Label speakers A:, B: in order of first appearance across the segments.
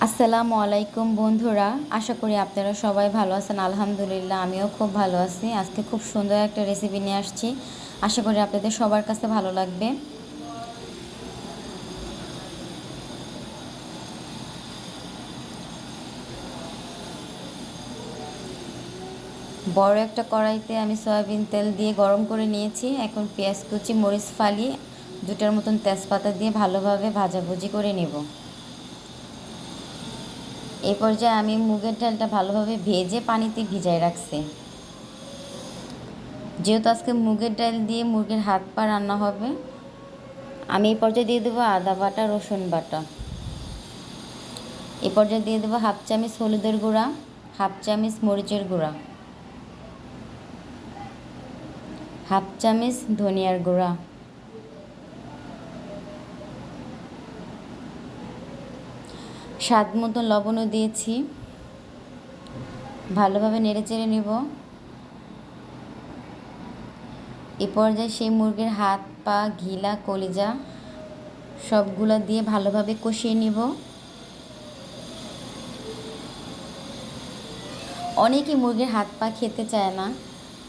A: আসসালামু আলাইকুম বন্ধুরা, আশা করি আপনারা সবাই ভালো আছেন। আলহামদুলিল্লাহ আমিও খুব ভালো আছি। আজকে খুব সুন্দর একটা রেসিপি নিয়ে আসছি, আশা করি আপনাদের সবার কাছে ভালো লাগবে। বড় একটা কড়াইতে আমি সয়াবিন তেল দিয়ে গরম করে নিয়েছি। এখন পেঁয়াজ কুচি, মরিচ ফালি, দুটার মতন তেজপাতা দিয়ে ভালোভাবে ভাজাভুজি করে নেব। এই পর্যায়ে আমি মুগের ডালটা ভালোভাবে ভেজে পানিতে ভিজায় রাখছি। যেহেতু আজকে মুগের ডাল দিয়ে মুরগির হাত পা রান্না হবে, আমি এই পর্যায়ে দিয়ে দেবো আদা বাটা, রসুন বাটা। এই পর্যায়ে দিয়ে দেবো হাফ চামচ হলুদের গুঁড়া, হাফ চামচ মরিচের গুঁড়া, হাফ চামচ ধনিয়ার গুঁড়া, স্বাদ মতো লবণও দিয়েছি। ভালোভাবে নেড়ে চেড়ে নেব। এ পর্যায়ে সেই মুরগির হাত পা, ঘিলা, কলিজা সবগুলো দিয়ে ভালোভাবে কষিয়ে নিব। অনেকেই মুরগির হাত পা খেতে চায় না,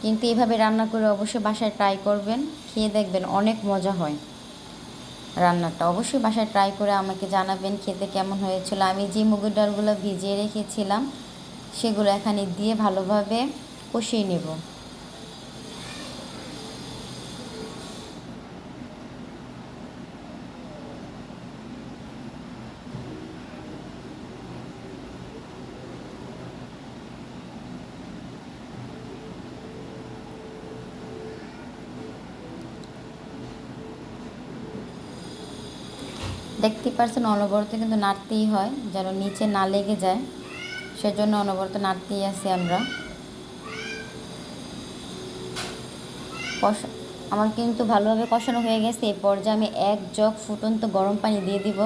A: কিন্তু এভাবে রান্না করে অবশ্যই বাসায় ট্রাই করবেন, খেয়ে দেখবেন অনেক মজা হয় রান্নাটা। অবশ্যই বাসায় ট্রাই করে আমাকে জানাবেন খেতে কেমন হয়েছিল। আমি যে মুগের ডালগুলো ভিজিয়ে রেখেছিলাম সেগুলো এখানে দিয়ে ভালোভাবে কষিয়ে নেব। দেখতে পারছেন অনবরত কিন্তু নাড়তেই হয় যেন নিচে না লেগে যায়, সেজন্য অনবরত নাড়তেই আছি আমরা। আমার কিন্তু ভালোভাবে কষানো হয়ে গেছে। এই পর্যায়ে আমি এক জগ ফুটন্ত গরম পানি দিয়ে দিব।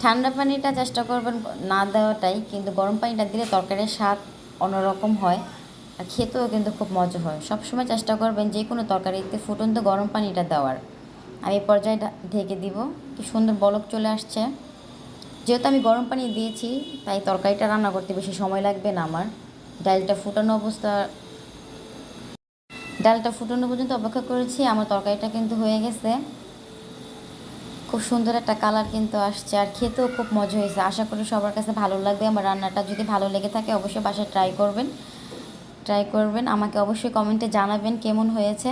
A: ঠান্ডা পানিটা চেষ্টা করবেন না দেওয়াটাই, কিন্তু গরম পানিটা দিলে তরকারির স্বাদ অন্যরকম হয় আর খেতেও কিন্তু খুব মজা হয়। সবসময় চেষ্টা করবেন যে কোনো তরকারিতে ফুটন্ত গরম পানিটা দেওয়ার। আমি এই পর্যায়ে ঢেকে দিব। কি সুন্দর বলক চলে আসছে। যেহেতু আমি গরম পানি দিয়েছি তাই তরকারিটা রান্না করতে বেশি সময় লাগবে না আমার। ডালটা ফুটানো অবস্থা ডালটা ফুটানো পর্যন্ত অপেক্ষা করেছি। আমার তরকারিটা কিন্তু হয়ে গেছে। খুব সুন্দর একটা কালার কিন্তু আসছে আর খেতেও খুব মজা হয়েছে। আশা করি সবার কাছে ভালো লাগবে আমার রান্নাটা। যদি ভালো লেগে থাকে অবশ্যই বাসায় ট্রাই করবেন। আমাকে অবশ্যই কমেন্টে জানাবেন কেমন হয়েছে।